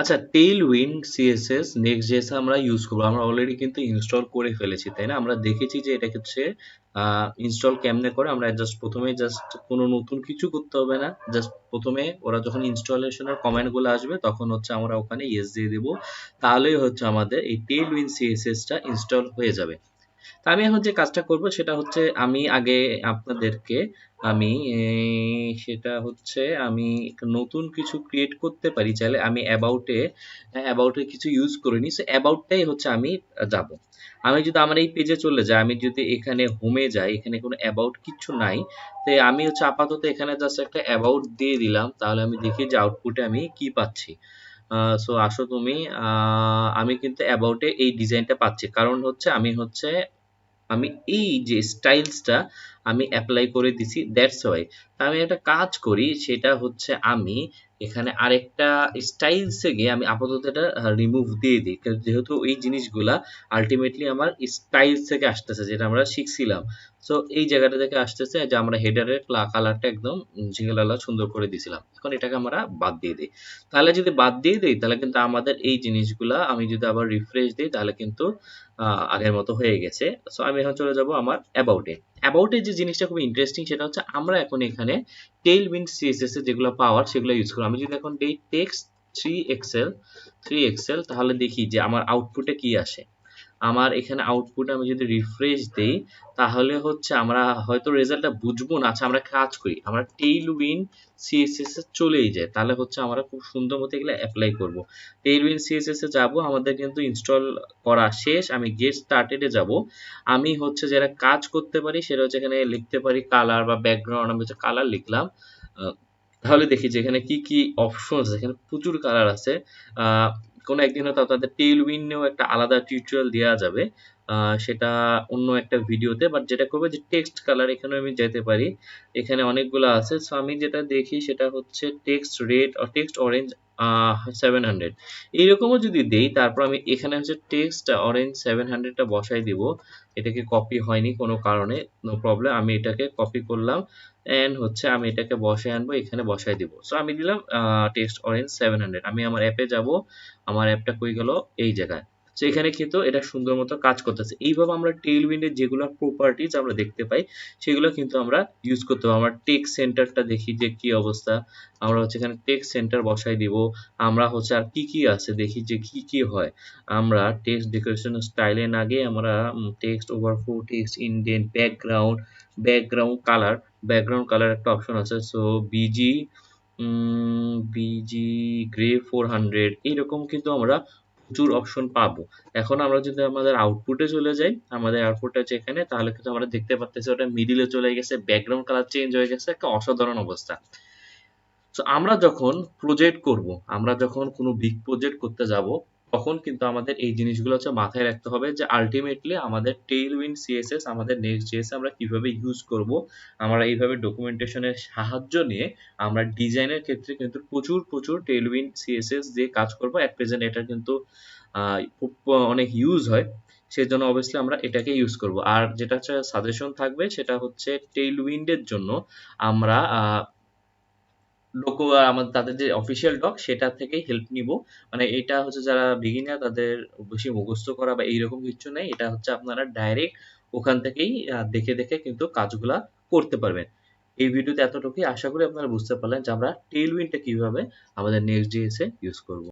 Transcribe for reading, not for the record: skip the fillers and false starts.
আচ্ছা, টেইলউইন্ড সিএসএস নেক্সট.জেএস আমরা ইউজ করবো। আমরা অলরেডি কিন্তু ইনস্টল করে ফেলেছি, তাই না? আমরা দেখেছি যে এটা হচ্ছে ইনস্টল কেমনে করে। আমরা জাস্ট কোনো নতুন কিছু করতে হবে না। জাস্ট প্রথমে ওরা যখন ইনস্টলেশনের কমান্ডগুলো আসবে তখন হচ্ছে আমরা ওখানে ইয়েস দিয়ে দেবো, তাহলেই হচ্ছে আমাদের এই টেইলউইন্ড সিএসএসটা ইনস্টল হয়ে যাবে। তা আমি এখন যে কাজটা করব সেটা হচ্ছে আমি আগে আপনাদেরকে আমি সেটা হচ্ছে আমি একটা নতুন কিছু ক্রিয়েট করতে পারি চাইলে। আমি অ্যাবাউটে কিছু ইউজ করিনি, সো অ্যাবাউটটাই হচ্ছে আমি যাব। আমি যদি আমার এই পেজে চলে যাই, আমি যদি এখানে হোমে যাই, এখানে কোনো অ্যাবাউট কিচ্ছু নাই, তো আমি হচ্ছে আপাতত এখানে জাস্ট একটা অ্যাবাউট দিয়ে দিলাম, তাহলে আমি দেখি যে আউটপুটে আমি কি পাচ্ছি। সো আসো তুমি, আমি কিন্তু অ্যাবাউটে এই ডিজাইনটা পাচ্ছি, কারণ হচ্ছে আমি এই যে স্টাইলসটা আমি অ্যাপ্লাই করে দিছি, দ্যাটস ওয়াই। তা আমি একটা কাজ করি, সেটা হচ্ছে আমি এখানে আরেকটা স্টাইলসে গিয়ে আমি আপাতত এটা রিমুভ দিয়ে দিই, যেহেতু এই জিনিসগুলা আলটিমেটলি আমার স্টাইলস থেকে আসতেছে, যেটা আমরা শিখছিলাম। সো এই জায়গাটা থেকে আসতেছে যে আমরা হেডারের কালারটা একদম ঝিঙ্গলালা সুন্দর করে দিছিলাম। এখন এটাকে আমরা বাদ দিয়ে দিই। তাহলে যদি বাদ দিয়ে দিই তাহলে কিন্তু আমাদের এই জিনিসগুলা, আমি যদি আবার রিফ্রেশ দিই তাহলে কিন্তু আগের মতো হয়ে গেছে। সো আমি এখন চলে যাব আমার অ্যাবাউটে। অ্যাবাউটে যে জিনিসটা খুব ইন্টারেস্টিং সেটা হচ্ছে আমরা এখন এখানে টেইলউইন্ড সিএসএস এর যেগুলো পাওয়ার সেগুলো ইউজ করব। আমি যদি এখন দেই টেক্সট 3 এক্সেল তাহলে দেখি যে আমার আউটপুটে কি আসে। আমার এখানে আউটপুট আমি যদি রিফ্রেশ দেই তাহলে হচ্ছে আমরা হয়তো রেজাল্টটা বুঝবো না। আচ্ছা, আমরা কাজ করি, আমরা টেইলউইন্ড সিএসএস এ চলেই যাই, তাহলে হচ্ছে আমরা খুব সুন্দর মতো এগুলো অ্যাপ্লাই করব। টেইলউইন্ড সিএসএস এ যাব, আমাদের কিন্তু ইনস্টল করা শেষ। আমি গেট স্টার্টেড এ যাব। আমি হচ্ছে যারা কাজ করতে পারি সেটা হচ্ছে এখানে লিখতে পারি কালার বা ব্যাকগ্রাউন্ড, আমি হচ্ছে কালার লিখলাম। আহ, তাহলে দেখি যে এখানে কি কি অপশন আছে, এখানে প্রচুর কালার আছে। আহ কোনো একদিন হয়তো আপনাদের টেইলউইন্ডেও একটা আলাদা টিউটোরিয়াল দেওয়া যাবে, সেটা অন্য একটা ভিডিওতে। বাট যেটা করবে যে টেক্সট কালার, এখানে আমি যেতে পারি, এখানে অনেকগুলো আছে। সো আমি যেটা দেখি সেটা হচ্ছে টেক্সট রেড আর টেক্সট অরেঞ্জ 700, এইরকমও যদি দেই, তারপর আমি এখানে হচ্ছে টেক্সট অরেঞ্জ 700টা বসাই দিব। এটাকে কপি হয়নি কোনো কারণে, নো প্রবলেম। আমি এটাকে কপি করলাম এন্ড হচ্ছে আমি এটাকে বসায় আনবো, এখানে বসাই দিব। সো আমি দিলাম টেক্সট অরেঞ্জ 700। আমি আমার অ্যাপে যাব, আমার অ্যাপটা কই গেল, এই জায়গায়। সো এখানে কিন্তু এটা সুন্দর মতো কাজ করতেছে। এইভাবে আমরা টেইলউইন্ডের যেগুলো প্রপার্টিজ আমরা দেখতে পাই সেগুলো কিন্তু আমরা ইউজ করতে পারবো। আমরা টেক্সট সেন্টারটা দেখি যে কি অবস্থা, আমরা হচ্ছে এখানে টেক্সট সেন্টার বসাই দিব। আমরা হচ্ছে আর কি কি আছে দেখি যে কি কি হয়। আমরা টেক্সট ডেকোরেশন স্টাইলে না গিয়ে আমরা text overflow, text indent, background colour একটা অপশন আছে। সো বিজি বিজি গ্রে 400, এইরকম কিন্তু আমরা প্রচুর অপশন পাবো। এখন আমরা যদি আমাদের আউটপুটে চলে যাই, আমাদের আউটপুট আছে এখানে, তাহলে কিন্তু আমরা দেখতে পাচ্ছি ওটা মিডিলে চলে গেছে, ব্যাকগ্রাউন্ড কালার চেঞ্জ হয়ে গেছে, একটা অসাধারণ অবস্থা। সো আমরা যখন প্রজেক্ট করব, আমরা যখন কোনো বিগ প্রজেক্ট করতে যাব, তখন কিন্তু আমাদের এই জিনিসগুলো হচ্ছে মাথায় রাখতে হবে যে আলটিমেটলি আমাদের টেইলউইন্ড সিএসএস আমাদের নেক্সট.জেএস আমরা কিভাবে ইউজ করব। আমরা এইভাবে ডকুমেন্টেশনের সাহায্য নিয়ে আমরা ডিজাইনের ক্ষেত্রে কিন্তু প্রচুর টেইলউইন্ড সিএসএস দিয়ে কাজ করব। এট প্রেজেন্ট এটা কিন্তু খুব অনেক ইউজ হয়, সেজন্য অবভিয়াসলি আমরা এটাকে ইউজ করব। আর যেটা হচ্ছে সাজেশন থাকবে সেটা হচ্ছে টেইলউইন্ডের জন্য আমরা আমাদের তাদের যে অফিসিয়াল ডক সেটা থেকেই হেল্প নিব। মানে এটা হচ্ছে যারা বিগিনার তাদের বেশি মুখস্থ করা বা এইরকম কিছু নেই, এটা হচ্ছে আপনারা ডাইরেক্ট ওখান থেকেই দেখে দেখে কিন্তু কাজগুলা করতে পারবেন। এই ভিডিওতে এতটুকুই, আশা করি আপনারা বুঝতে পারলেন যে আমরা টেইলউইন্ডটা কিভাবে আমাদের নেক্সট জেএস এ ইউজ করব।